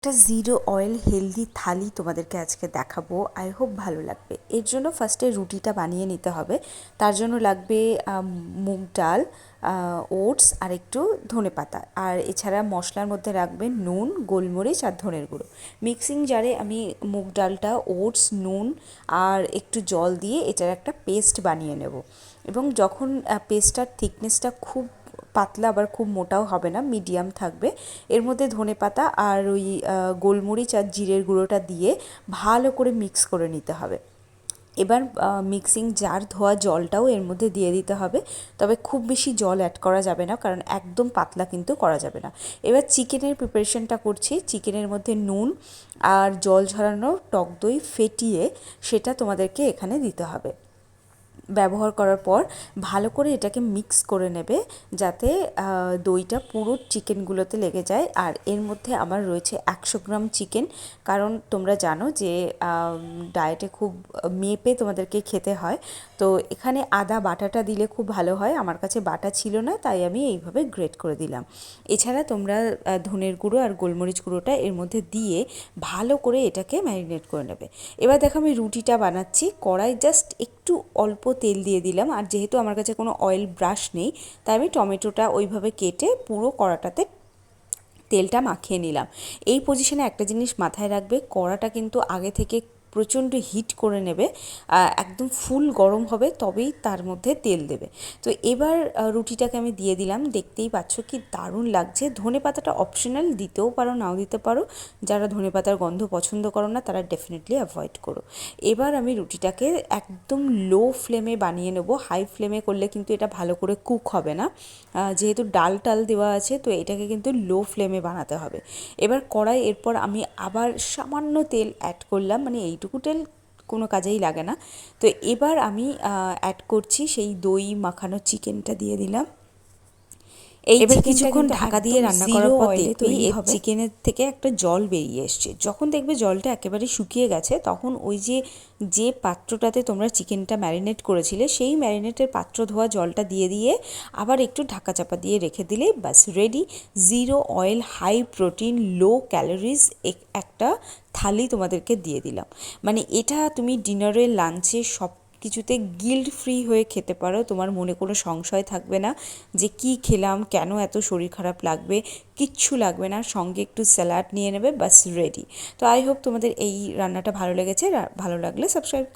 একটা zero oil healthy থালি তোমাদেরকে আজকে দেখাবো। আই হোপ ভালো লাগবে। এর জন্য ফার্স্টে রুটিটা বানিয়ে নিতে হবে। তার জন্য লাগবে মুগ ডাল, ওটস আর একটু ধনেপাতা, আর এছাড়া মশলার মধ্যে রাখবেন নুন, গোলমরিচ আর ধনের গুঁড়ো। মিক্সিং জারে আমি মুগ ডালটা, ওটস, নুন আর একটু জল দিয়ে এটার একটা পেস্ট বানিয়ে নেব। এবং যখন পেস্টটার থিকনেসটা খুব পাতলা আবার খুব মোটাও হবে না, মিডিয়াম থাকবে, এর মধ্যে ধনেপাতা আর ওই গোলমরিচ আর জিরের গুঁড়োটা দিয়ে ভালো করে মিক্স করে নিতে হবে। এবার মিক্সিং জার ধোয়া জলটাও এর মধ্যে দিয়ে দিতে হবে, তবে খুব বেশি জল অ্যাড করা যাবে না, কারণ একদম পাতলা কিন্তু করা যাবে না। এবার চিকেনের প্রিপারেশনটা করছি। চিকেনের মধ্যে নুন আর জল ঝরানো টক দই ফেটিয়ে সেটা তোমাদেরকে এখানে দিতে হবে। ব্যবহার করার পর ভালো করে এটাকে মিক্স করে নেবে, যাতে দইটা পুরো চিকেনগুলোতে লেগে যায়। আর এর মধ্যে আমার রয়েছে 100 গ্রাম চিকেন, কারণ তোমরা জানো যে ডায়েটে খুব মেপে তোমাদেরকে খেতে হয়। তো এখানে আদা বাটাটা দিলে খুব ভালো হয়, আমার কাছে বাটা ছিল না, তাই আমি এইভাবে গ্রেট করে দিলাম। এছাড়া তোমরা ধনের গুঁড়ো আর গোলমরিচ গুঁড়োটা এর মধ্যে দিয়ে ভালো করে এটাকে ম্যারিনেট করে নেবে। এবার দেখো আমি রুটিটা বানাচ্ছি। কড়াই জাস্ট একটু অল্প তেল দিয়ে দিলাম, আর যেহেতু আমার কাছে কোনো অয়েল ব্রাশ নেই, তাই আমি টমেটোটা ওইভাবে কেটে পুরো কড়াটাতে তেলটা মাখিয়ে নিলাম। এই পজিশনে একটা জিনিস মাথায় রাখবে, কড়াটা কিন্তু আগে থেকে প্রচণ্ড হিট করে নেবে, একদম ফুল গরম হবে, তবেই তার মধ্যে তেল দেবে। তো এবার রুটিটাকে আমি দিয়ে দিলাম। দেখতেই পাচ্ছ কি দারুণ লাগছে। ধনেপাতাটা অপশনাল, দিতেও পারো নাও দিতে পারো। যারা ধনেপাতার গন্ধ পছন্দ করো না তারা ডেফিনেটলি অ্যাভয়েড করো। এবার আমি রুটিটাকে একদম লো ফ্লেমে বানিয়ে নেবো। হাই ফ্লেমে করলে কিন্তু এটা ভালো করে কুক হবে না, যেহেতু ডাল টাল দেওয়া আছে, তো এটাকে কিন্তু লো ফ্লেমে বানাতে হবে। এবার কড়াই এরপর আমি আবার সামান্য তেল অ্যাড করলাম, মানে এইটুকু তেল কোনো কাজেই লাগে না। তো এবার আমি অ্যাড করছি সেই দই মাখানো চিকেনটা দিয়ে দিলাম। এই এবার কিছুক্ষণ ঢাকা দিয়ে রান্না করার পর দেখবে এই চিকেনের থেকে একটা জল বেরিয়ে এসছে। যখন দেখবে জলটা একেবারে শুকিয়ে গেছে, তখন ওই যে পাত্রটাতে তোমরা চিকেনটা ম্যারিনেট করেছিলে, সেই ম্যারিনেটের পাত্র ধোয়া জলটা দিয়ে আবার একটু ঢাকা চাপা দিয়ে রেখে দিলে বাস ready. Zero oil, high protein, low calories একটা থালি তোমাদেরকে দিয়ে দিলাম। মানে এটা তুমি ডিনারে, লাঞ্চে সব কিছুতে গিল্ট ফ্রি হয়ে খেতে পারো। তোমার মনে কোনো সংশয় থাকবে না যে কি খেলাম, কেন এত শরীর খারাপ লাগবে, কিচ্ছু লাগবে না। সঙ্গে একটু স্যালাড নিয়ে নেবে, বাস রেডি। তো আই হোপ তোমাদের এই রান্নাটা ভালো লেগেছে। ভালো লাগলে সাবস্ক্রাইব